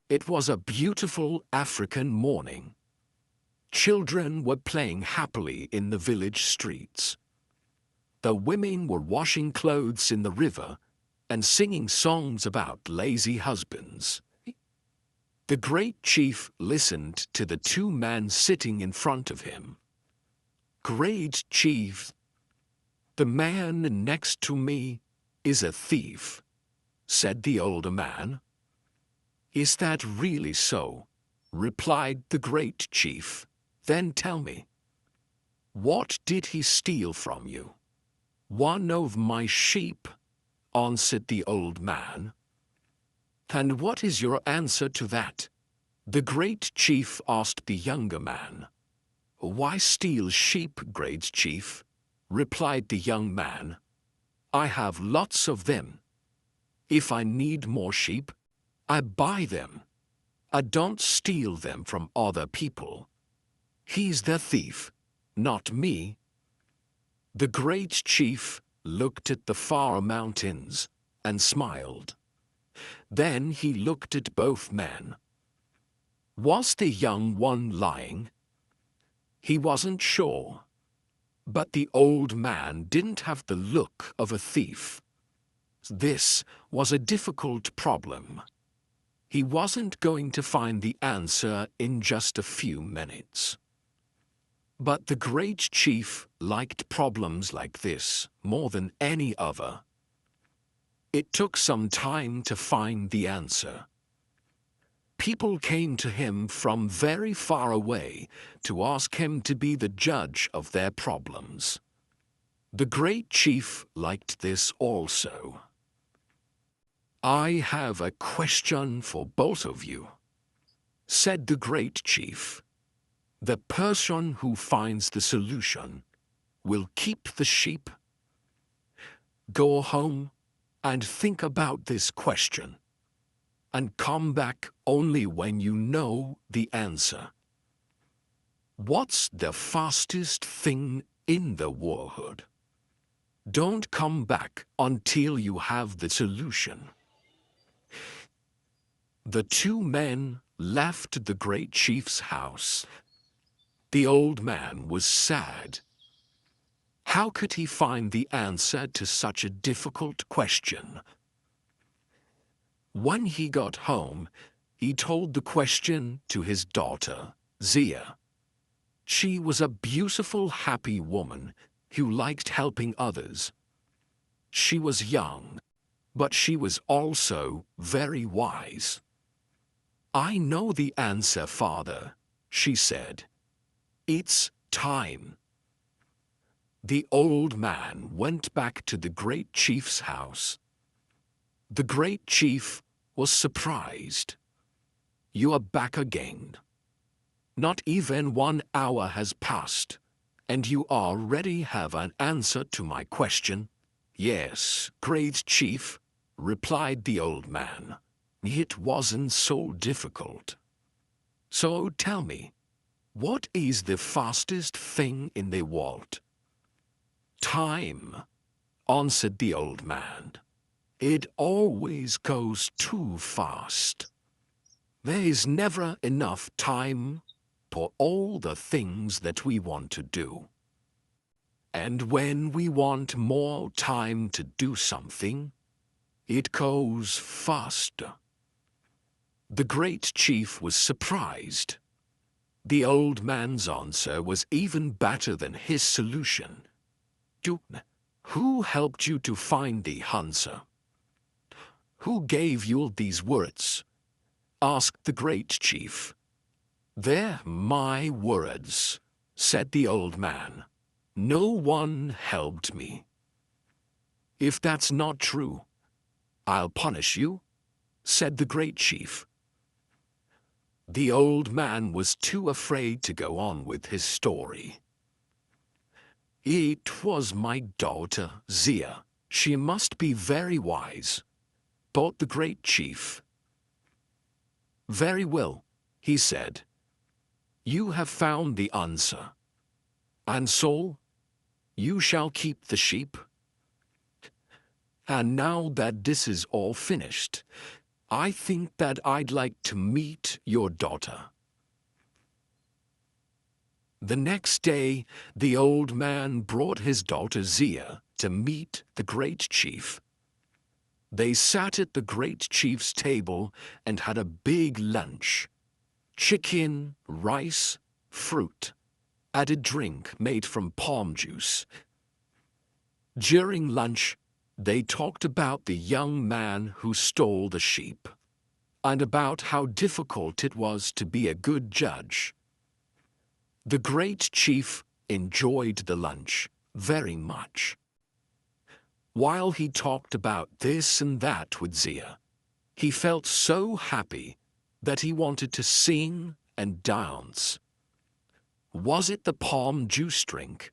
It was a beautiful African morning. Children were playing happily in the village streets. The women were washing clothes in the river and singing songs about lazy husbands. The great chief listened to the two men sitting in front of him. "Great chief, the man next to me is a thief," said the older man. "Is that really so?" replied the great chief. "Then tell me, what did he steal from you?" "One of my sheep," answered the old man. "And what is your answer to that?" the great chief asked the younger man. "Why steal sheep, great chief?" replied the young man. "I have lots of them. If I need more sheep, I buy them. I don't steal them from other people. He's the thief, not me." The great chief looked at the far mountains and smiled. Then he looked at both men. Was the young one lying? He wasn't sure. But the old man didn't have the look of a thief. This was a difficult problem. He wasn't going to find the answer in just a few minutes. But the great chief liked problems like this more than any other. It took some time to find the answer. People came to him from very far away to ask him to be the judge of their problems. The great chief liked this also. "I have a question for both of you," said the great chief. "The person who finds the solution will keep the sheep. Go home and think about this question, and come back only when you know the answer. What's the fastest thing in the world? Don't come back until you have the solution." The two men left the great chief's house. The old man was sad. How could he find the answer to such a difficult question? When he got home, he told the question to his daughter, Zia. She was a beautiful, happy woman who liked helping others. She was young, but she was also very wise. "I know the answer, father," she said. "It's time." The old man went back to the great chief's house. The great chief was surprised. "You are back again. Not even 1 hour has passed, and you already have an answer to my question?" "Yes, great chief," replied the old man. "It wasn't so difficult. So tell me, what is the fastest thing in the world?" "Time," answered the old man. "It always goes too fast. There is never enough time for all the things that we want to do. And when we want more time to do something, it goes faster." The great chief was surprised. The old man's answer was even better than his solution. "Who helped you to find the answer? Who gave you these words?" asked the great chief. "They're my words," said the old man. "No one helped me." "If that's not true, I'll punish you," said the great chief. The old man was too afraid to go on with his story. "It was my daughter, Zia. She must be very wise," thought the great chief. "Very well," he said. "You have found the answer. And so, you shall keep the sheep. And now that this is all finished, I think that I'd like to meet your daughter." The next day, the old man brought his daughter Zia to meet the great chief. They sat at the great chief's table and had a big lunch. Chicken, rice, fruit, and a drink made from palm juice. During lunch, they talked about the young man who stole the sheep, and about how difficult it was to be a good judge. The great chief enjoyed the lunch very much. While he talked about this and that with Zia, he felt so happy that he wanted to sing and dance. Was it the palm juice drink,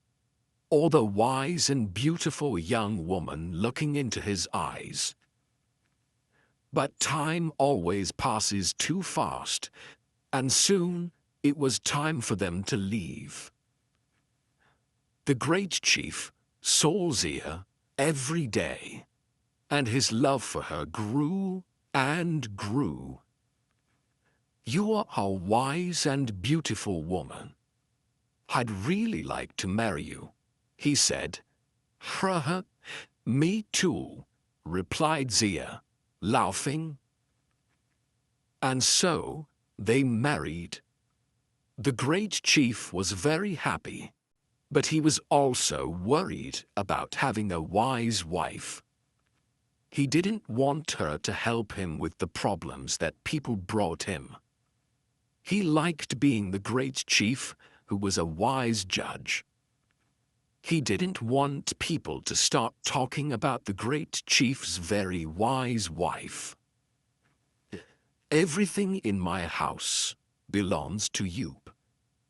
or the wise and beautiful young woman looking into his eyes? But time always passes too fast, and soon it was time for them to leave. The great chief saw Zia every day, and his love for her grew and grew. "You are a wise and beautiful woman. I'd really like to marry you," he said. "Me too," replied Zia, laughing. And so they married. The great chief was very happy, but he was also worried about having a wise wife. He didn't want her to help him with the problems that people brought him. He liked being the great chief who was a wise judge. He didn't want people to start talking about the great chief's very wise wife. "Everything in my house belongs to you,"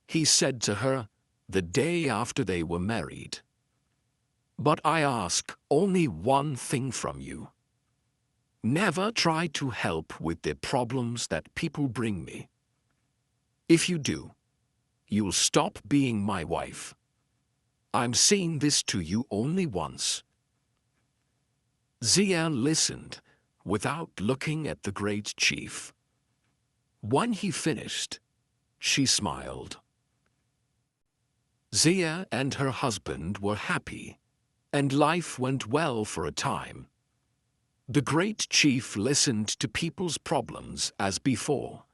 he said to her the day after they were married. "But I ask only one thing from you. Never try to help with the problems that people bring me. If you do, you'll stop being my wife. I'm saying this to you only once." Zia listened without looking at the great chief. When he finished, she smiled. Zia and her husband were happy, and life went well for a time. The great chief listened to people's problems as before.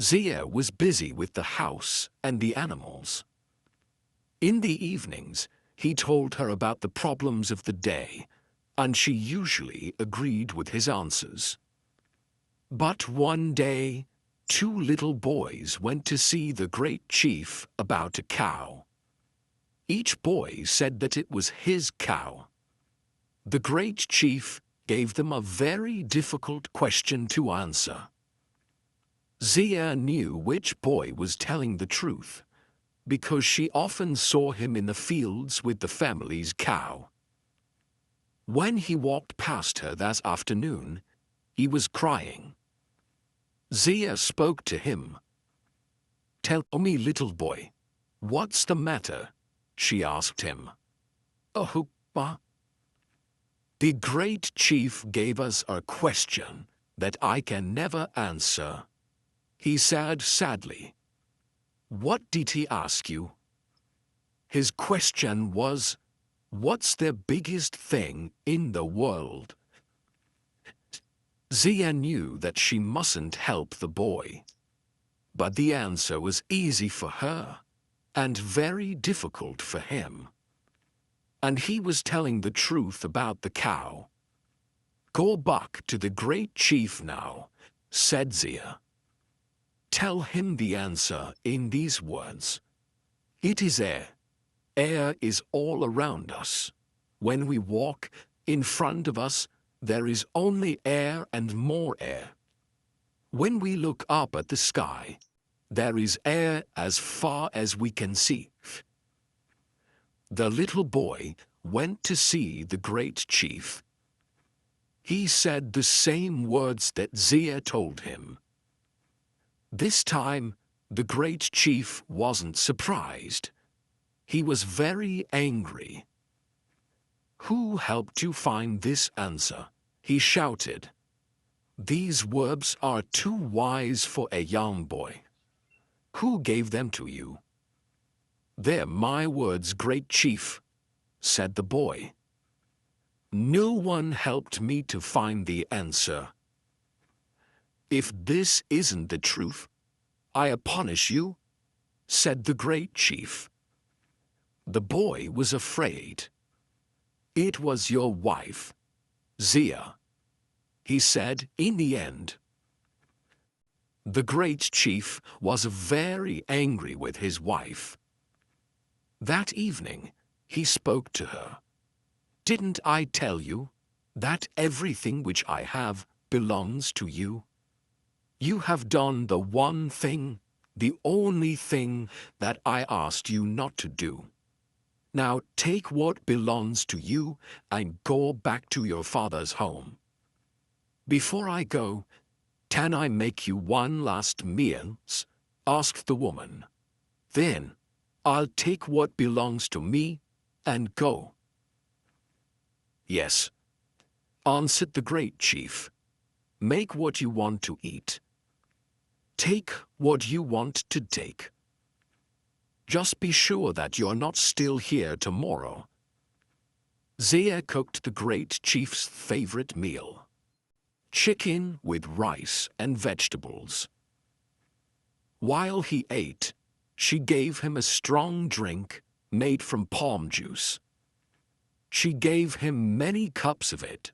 Zia was busy with the house and the animals. In the evenings, he told her about the problems of the day, and she usually agreed with his answers. But one day, 2 little boys went to see the great chief about a cow. Each boy said that it was his cow. The great chief gave them a very difficult question to answer. Zia knew which boy was telling the truth, because she often saw him in the fields with the family's cow. When he walked past her that afternoon, he was crying. Zia spoke to him. "Tell me, little boy, what's the matter?" she asked him. "Oh, Pa." "The great chief gave us a question that I can never answer," he said sadly. "What did he ask you?" "His question was, what's the biggest thing in the world?" Zia knew that she mustn't help the boy. But the answer was easy for her, and very difficult for him. And he was telling the truth about the cow. "Go back to the great chief now," said Zia. "Tell him the answer in these words. It is air. Air is all around us. When we walk, in front of us, there is only air and more air. When we look up at the sky, there is air as far as we can see." The little boy went to see the great chief. He said the same words that Zia told him. This time, the great chief wasn't surprised. He was very angry. "Who helped you find this answer?" he shouted. These words are too wise for a young boy. Who gave them to you? They're my words, great chief, said the boy. No one helped me to find the answer. If this isn't the truth, I admonish you, said the great chief. The boy was afraid. It was your wife, Zia, he said in the end. The great chief was very angry with his wife. That evening, he spoke to her. Didn't I tell you that everything which I have belongs to you? You have done the one thing, the only thing that I asked you not to do. Now take what belongs to you and go back to your father's home. Before I go, can I make you one last meal? Asked the woman. Then I'll take what belongs to me and go. Yes, answered the great chief. Make what you want to eat. Take what you want to take. Just be sure that you're not still here tomorrow. Zia cooked the great chief's favorite meal: chicken with rice and vegetables. While he ate, she gave him a strong drink made from palm juice. She gave him many cups of it.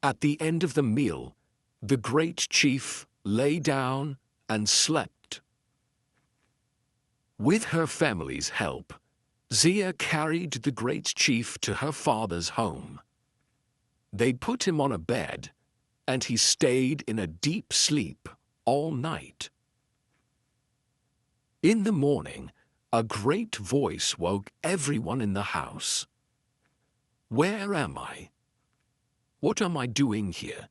At the end of the meal, the great chief lay down and slept. With her family's help, Zia carried the great chief to her father's home. They put him on a bed, and he stayed in a deep sleep all night. In the morning, a great voice woke everyone in the house. Where am I? What am I doing here?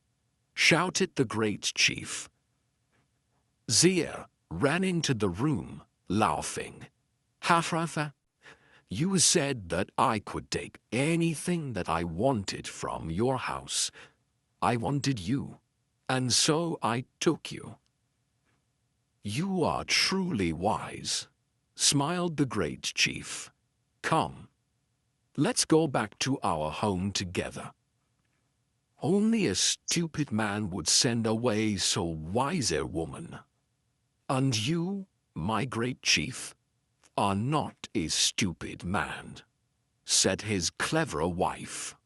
Shouted the great chief. Zia ran into the room, laughing. Hafrafa, you said that I could take anything that I wanted from your house. I wanted you, and so I took you. You are truly wise, smiled the great chief. Come, let's go back to our home together. Only a stupid man would send away so wise a woman. And you, my great chief, are not a stupid man, said his clever wife.